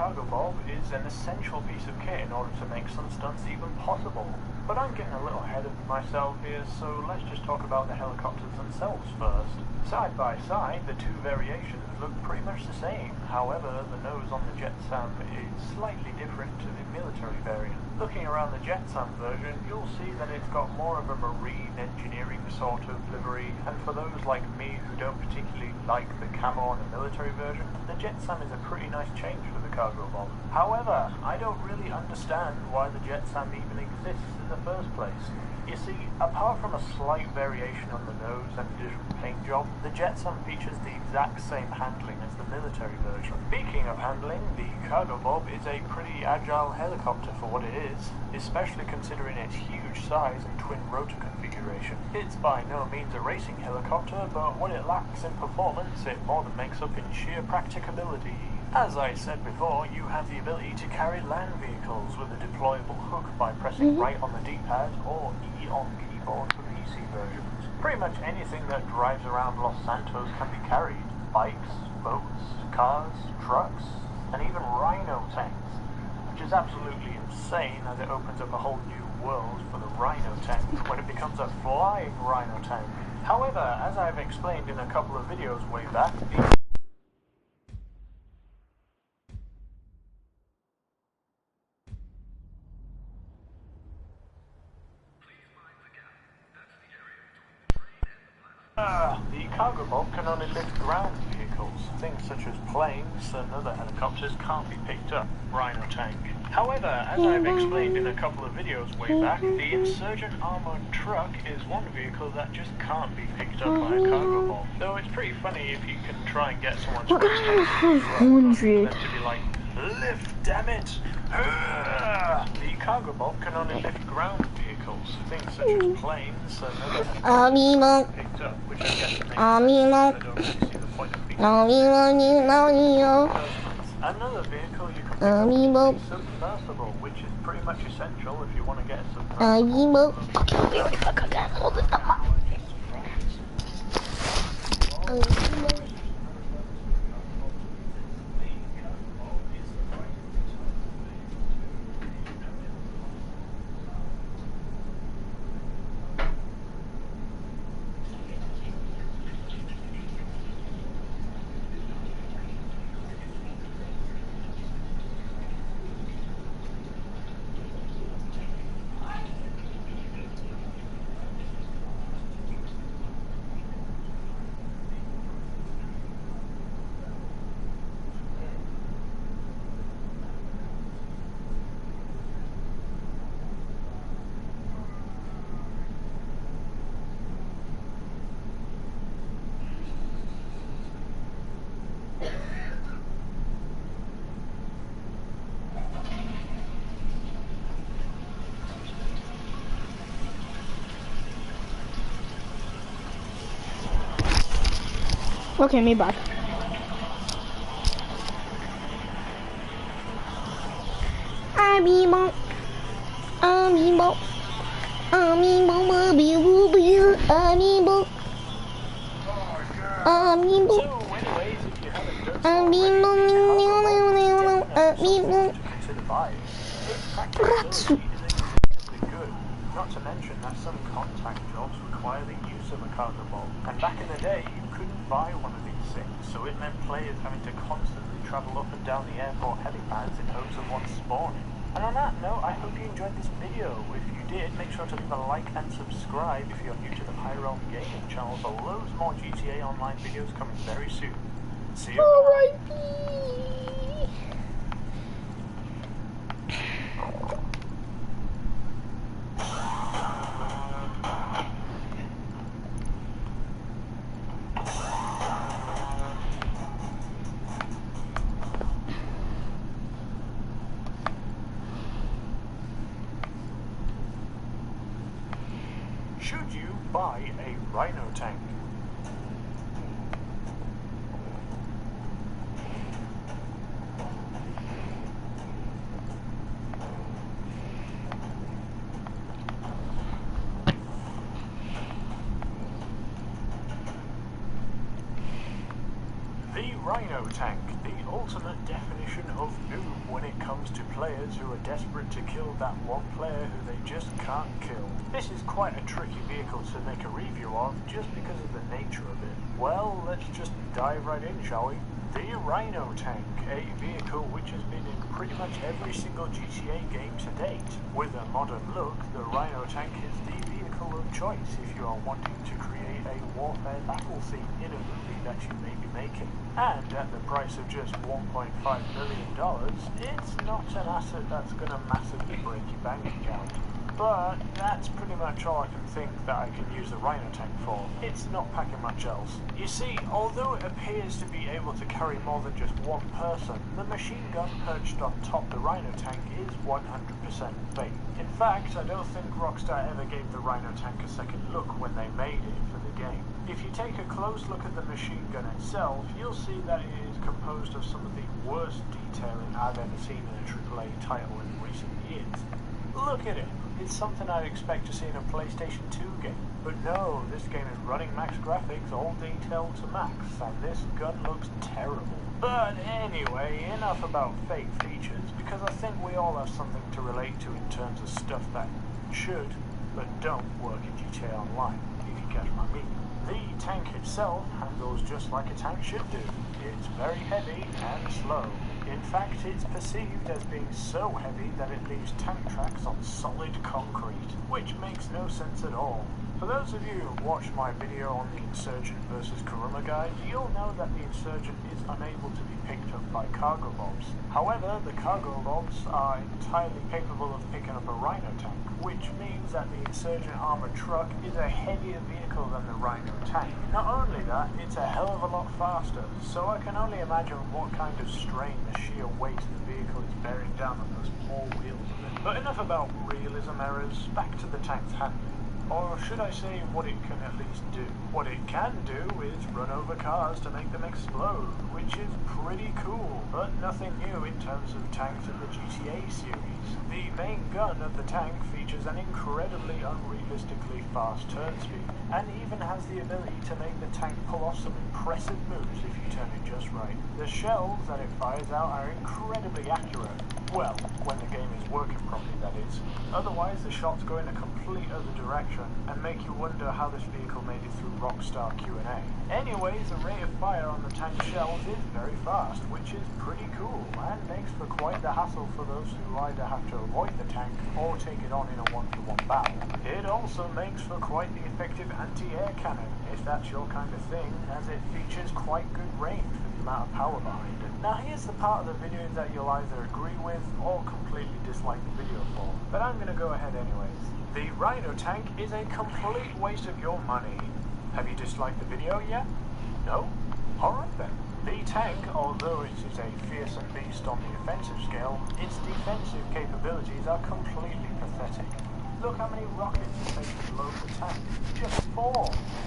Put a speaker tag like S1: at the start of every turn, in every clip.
S1: cargo bulb is an essential piece of kit in order to make some stunts even possible. But I'm getting a little ahead of myself here, so let's just talk about the helicopters themselves first. Side by side, the two variations look pretty much the same. However, the nose on the Jetsam is slightly different to the military variant. Looking around the Jetsam version, you'll see that it's got more of a marine engineering sort of livery, and for those like me who don't particularly like the camo on the military version, the Jetsam is a pretty nice change for the cargo bulb. However, I don't really understand why the Jetsam even exists in the first place. You see, apart from a slight variation on the nose and a different paint job, the Jetsam features the exact same handling as the military version. Speaking of handling, the cargo bulb is a pretty agile helicopter for what it is, especially considering its huge size and twin rotor configuration. It's by no means a racing helicopter, but what it lacks in performance, it more than makes up in sheer practicability. As I said before, you have the ability to carry land vehicles with a deployable hook by pressing right on the D-pad or E on keyboard for PC versions. Pretty much anything that drives around Los Santos can be carried. Bikes, boats, cars, trucks, and even rhino tanks, which is absolutely insane as it opens up a whole new world for the rhino tank when it becomes a flying rhino tank. However, as I've explained in a couple of videos way back, the cargo bulb can only lift ground vehicles. Things such as planes and other helicopters can't be picked up. Rhino tank. However, as I've explained in a couple of videos way back, the Insurgent armored truck is one vehicle that just can't be picked up by a cargo bulb. Though it's pretty funny if you can try and get someone to them to be like, lift, damn it! The cargo bulb can only lift ground vehicles, things such as planes and other helicopters picked up, which I guess makes sense. I don't really see the point of being another vehicle you can pick up is submersible, which is pretty much essential if you want to get a submersible.
S2: Okay, me back. Amiibo. Amiibo. Amiibo. Amiibo. Amiibo. Amiibo. Ratsu.
S1: Not to mention that some contact jobs require the use of a cargo bulb. And back in the day, you couldn't buy one of these things, so it meant players having to constantly travel up and down the airport helipads in hopes of one spawning. And on that note, I hope you enjoyed this video. If you did, make sure to leave a like and subscribe if you're new to the Pyrealm Gaming channel for loads more GTA Online videos coming very soon. See you.
S2: Alrighty.
S1: Should you buy a rhino tank? The Rhino tank, the ultimate ultimate definition of noob when it comes to players who are desperate to kill that one player who they just can't kill. This is quite a tricky vehicle to make a review of just because of the nature of it. Well, let's just dive right in, shall we? The Rhino Tank, a vehicle which has been in pretty much every single GTA game to date. With a modern look, the Rhino Tank is the vehicle of choice if you are wanting to create a warfare battle scene in a movie that you may be making. And at the price of just $1.5 million, it's not an asset that's going to massively break your bank account. But that's pretty much all I can think that I can use the Rhino Tank for. It's not packing much else. You see, although it appears to be able to carry more than just one person, the machine gun perched on top the Rhino Tank is 100% fake. In fact, I don't think Rockstar ever gave the Rhino Tank a second look when they made it for the game. If you take a close look at the machine gun itself, you'll see that it is composed of some of the worst detailing I've ever seen in a AAA title in recent years. Look at it. It's something I'd expect to see in a PlayStation 2 game. But no, this game is running max graphics, all detailed to max, and this gun looks terrible. But anyway, enough about fake features, because I think we all have something to relate to in terms of stuff that should, but don't work in GTA Online, if you catch my meaning. The tank itself handles just like a tank should do. It's very heavy and slow. In fact, it's perceived as being so heavy that it leaves tank tracks on solid concrete, which makes no sense at all. For those of you who have watched my video on the Insurgent versus Kuruma guide, you'll know that the Insurgent is unable to be picked up by cargo mobs. However, the cargo mobs are entirely capable of picking up a Rhino tank, which means that the Insurgent armored truck is a heavier vehicle than the Rhino tank. Not only that, it's a hell of a lot faster, so I can only imagine what kind of strain the sheer weight of the vehicle is bearing down on those poor wheels of it. But enough about realism errors, back to the tank's handling. Or should I say what it can at least do? What it can do is run over cars to make them explode, which is pretty cool, but nothing new in terms of tanks in the GTA series. The main gun of the tank features an incredibly unrealistically fast turn speed, and even has the ability to make the tank pull off some impressive moves if you turn it just right. The shells that it fires out are incredibly accurate. Well, when the game is working properly, that is. Otherwise, the shots go in a complete other direction and make you wonder how this vehicle made it through Rockstar Q&A. Anyways, the rate of fire on the tank shells is very fast, which is pretty cool, and makes for quite the hassle for those who either have to avoid the tank or take it on in a one-to-one battle. It also makes for quite the effective anti-air cannon, if that's your kind of thing, as it features quite good range for the amount of power behind it. Now here's the part of the video that you'll either agree with or completely dislike the video for, but I'm going to go ahead anyways. The Rhino Tank is a complete waste of your money. Have you disliked the video yet? No? Alright then. The tank, although it is a fearsome beast on the offensive scale, its defensive capabilities are completely pathetic. Look how many rockets it takes to load the tank. Just 4,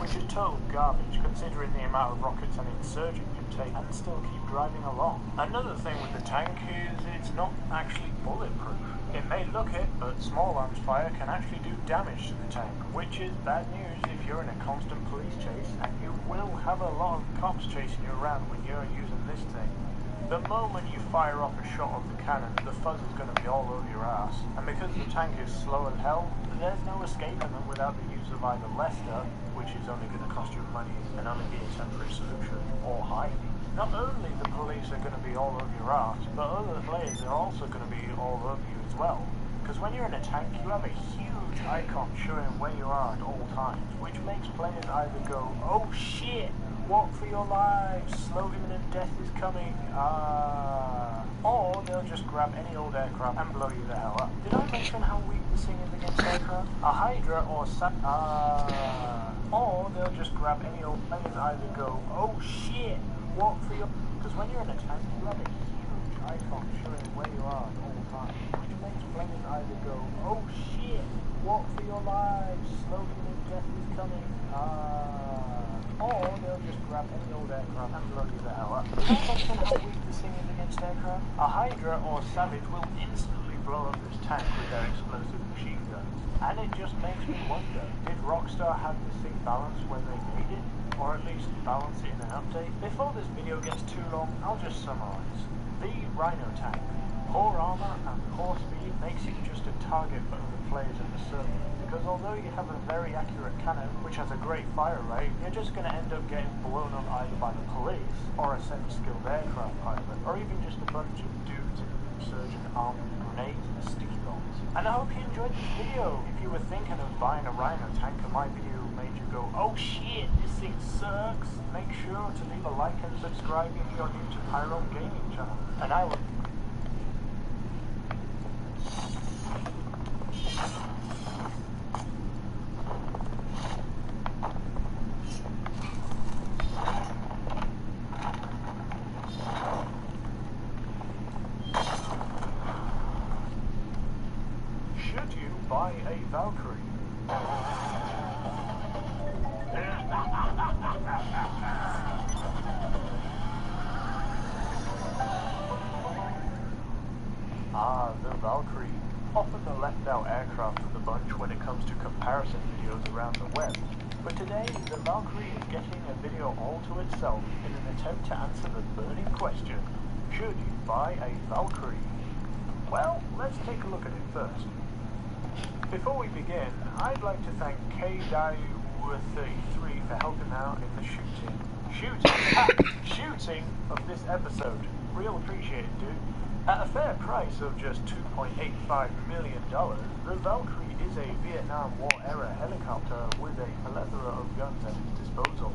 S1: which is total garbage considering the amount of rockets an Insurgent can take and still keep driving along. Another thing with the tank is it's not actually bulletproof. It may look it, but small arms fire can actually do damage to the tank, which is bad news if you're in a constant police chase, and you will have a lot of cops chasing you around when you're using this thing. The moment you fire off a shot of the cannon, the fuzz is going to be all over your ass, and because the tank is slow as hell, there's no escaping them without the use of either Lester, which is only going to cost you money and only be a temporary solution, or hiding. Not only the police are going to be all over your ass, but other players are also going to be all over you as well. Because when you're in a tank, you have a huge icon showing where you are at all times, which makes players either go, oh shit, walk for your lives, slow imminent death is coming, or they'll just grab any old aircraft and blow you the hell up. Did I mention how weak this thing is against aircraft? A Hydra or or they'll just grab any old plane and either go, oh shit, walk for your... Because when you're in a tank, you have a huge icon showing where you are at all times, which makes players either go, oh shit, walk for your lives, slow imminent death is coming, or they'll just grab any old aircraft and blow you the hell up. Did I mention how weak this thing is against aircraft? A Hydra or Savage will instantly blow up this tank with their explosive machine guns. And it just makes me wonder, did Rockstar have this thing balanced when they made it? Or at least balance it in an update? Before this video gets too long, I'll just summarize. The Rhino tank. Poor armor and poor speed makes you just a target for other players in the server, because although you have a very accurate cannon which has a great fire rate, you're just going to end up getting blown up either by the police or a semi-skilled aircraft pilot, or even just a bunch of dudes in insurgent armed with grenades and sticky bombs. And I hope you enjoyed this video. If you were thinking of buying a Rhino tank and my video made you go, oh shit, this thing sucks, make sure to leave a like and subscribe if you're new to Pyro Gaming channel. And I will... Should you buy a Valkyrie? The Valkyrie. Often the left out aircraft of the bunch when it comes to comparison videos around the web. But today, the Valkyrie is getting a video all to itself in an attempt to answer the burning question, should you buy a Valkyrie? Well, let's take a look at it first. Before we begin, I'd like to thank KDAU33 for helping out in the shooting of this episode. Real appreciated, dude. At a fair price of just $2.85 million, the Valkyrie is a Vietnam War-era helicopter with a plethora of guns at its disposal,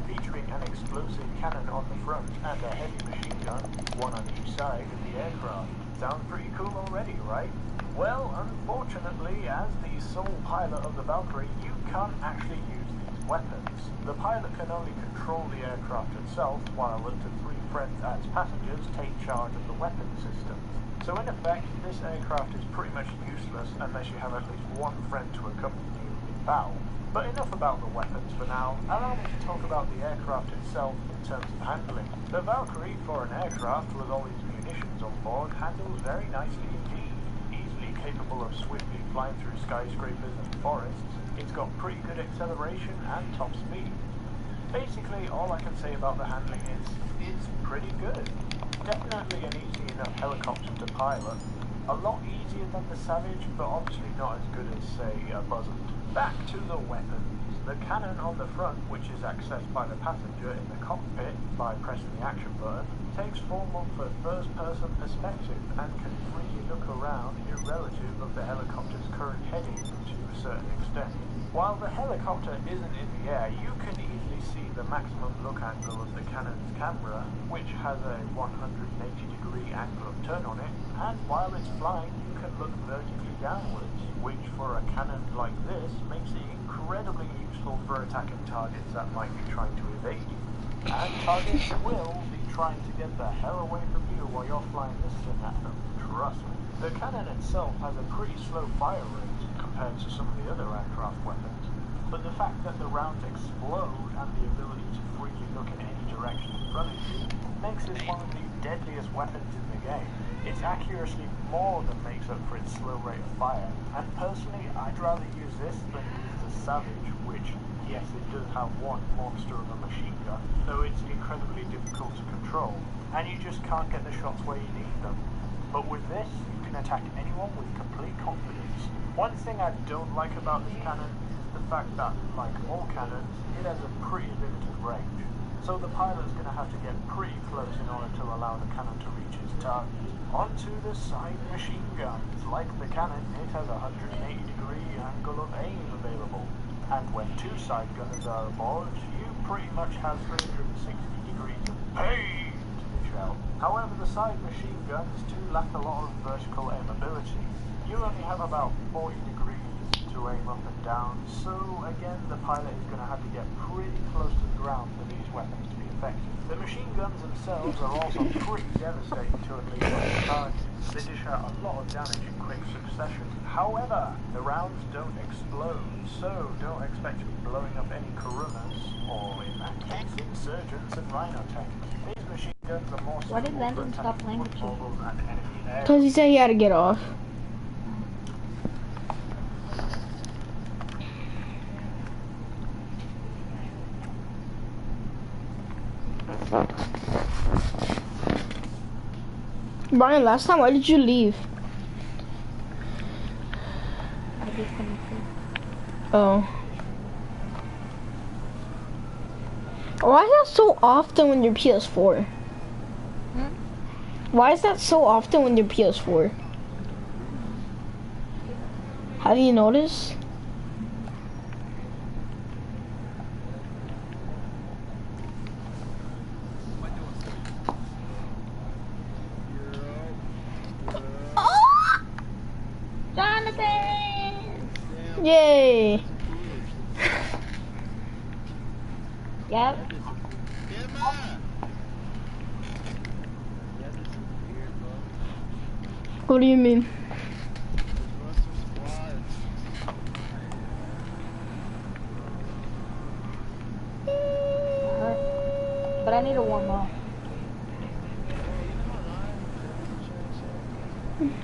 S1: featuring an explosive cannon on the front and a heavy machine gun, one on each side of the aircraft. Sounds pretty cool already, right? Well, unfortunately, as the sole pilot of the Valkyrie, you can't actually use these weapons. The pilot can only control the aircraft itself, while up to 3 friends as passengers take charge of the weapon systems. So in effect, this aircraft is pretty much useless unless you have at least one friend to accompany you in battle. But enough about the weapons for now. Allow me to talk about the aircraft itself in terms of handling. The Valkyrie, for an aircraft with all its munitions on board, handles very nicely indeed. Easily capable of swiftly flying through skyscrapers and forests, it's got pretty good acceleration and top speed. Basically, all I can say about the handling is, it's pretty good. Definitely an easy enough helicopter to pilot. A lot easier than the Savage, but obviously not as good as, say, a Buzzard. Back to the weapons. The cannon on the front, which is accessed by the passenger in the cockpit by pressing the action button, takes form of a first-person perspective and can freely look around irrelative of the helicopter's current heading to a certain extent. While the helicopter isn't in the air, you can easily see the maximum look angle of the cannon's camera, which has a 180-degree angle of turn on it, and while it's flying, you can look vertically downwards, which for a cannon like this makes it incredibly useful for attacking targets that might be trying to evade you. And targets will be trying to get the hell away from you while you're flying this thing at them, trust me. The cannon itself has a pretty slow fire rate compared to some of the other aircraft weapons, but the fact that the rounds explode and the ability to freely look in any direction in front of you makes this one of the deadliest weapons in the game. Its accuracy more than makes up for its slow rate of fire, and personally I'd rather use this than use the Savage, which, yes, it does have one monster of a machine gun, though it's incredibly difficult to control, and you just can't get the shots where you need them. But with this, you can attack anyone with complete confidence. One thing I don't like about this cannon is the fact that, like all cannons, it has a pretty limited range. So the pilot's going to have to get pretty close in order to allow the cannon to reach its target. Onto the side machine guns. Like the cannon, it has a 180-degree angle of aim available. And when 2 side gunners are aboard, you pretty much have 360 degrees of pain to dish out. However, the side machine guns do lack a lot of vertical aim ability. You only have about 40 degrees to aim up and down, so again the pilot is going to have to get pretty close to the ground for these weapons to be effective. The machine guns themselves are also pretty devastating to at least one target. They dish out a lot of damage in quick succession. However, the rounds don't explode, so don't expect to be blowing up any Coronas, or in that case, insurgents and Rhino tanks. These machine guns are more
S3: Why did Landon stop playing with you?
S2: Because he said he had to get off. Brian, last time, why did you leave?
S3: I disconnected.
S2: Oh. Why is that so often when your PS4? Why is that so often when your PS4? Have you noticed?
S3: Jonathan!
S2: Yay!
S3: Yep.
S2: What do you mean?
S3: But I need to warm up.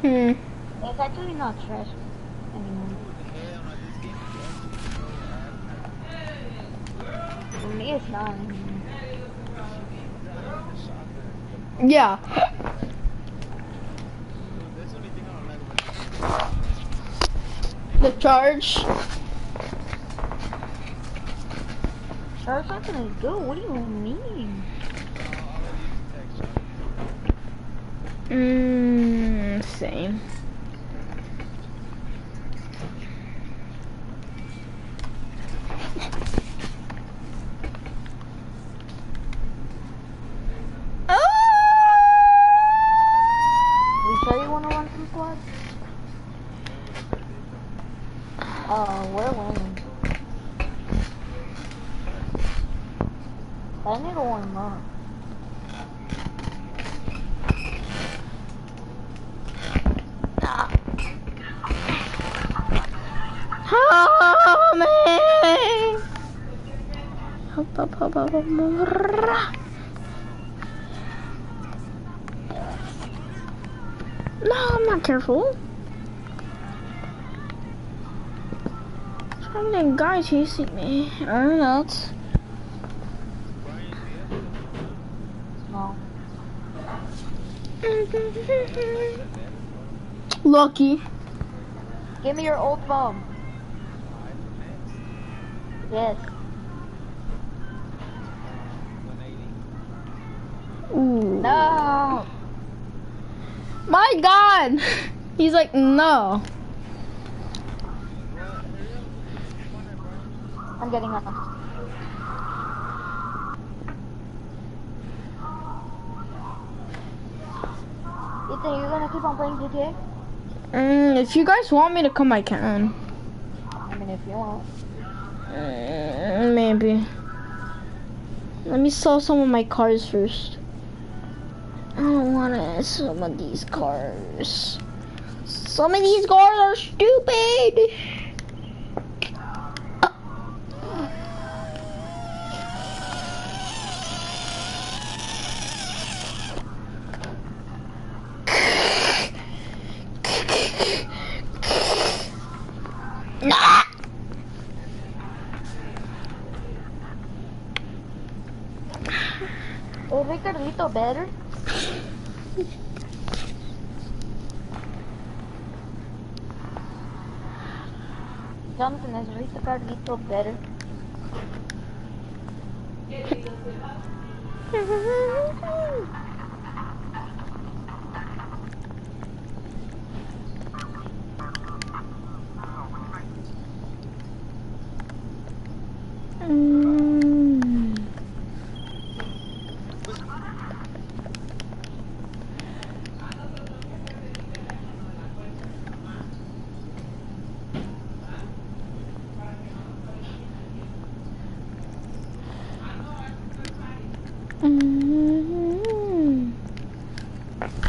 S3: It's actually not stressful anymore. For me, it's not anymore.
S2: Yeah. The charge.
S3: Charge not gonna do. What do you mean?
S2: Same.
S3: You sure you wanna run some squads? We're winning. I need to warm up.
S2: Help me! No, I'm not careful. There's probably a guy chasing me. Or not.
S3: No.
S2: Lucky.
S3: Give me your old phone. Yes.
S2: Ooh.
S3: No.
S2: My God! He's like, no.
S3: I'm getting up. Ethan, you gonna keep on playing GTA?
S2: If you guys want me to come, I can.
S3: I mean, if you want.
S2: Maybe. Let me sell some of my cars first. I don't want to some of these cars. Some of these cars are stupid. Nah.
S3: Is Ricardito better? Jonathan, is Ricardito better?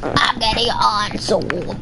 S2: I'm getting on soda.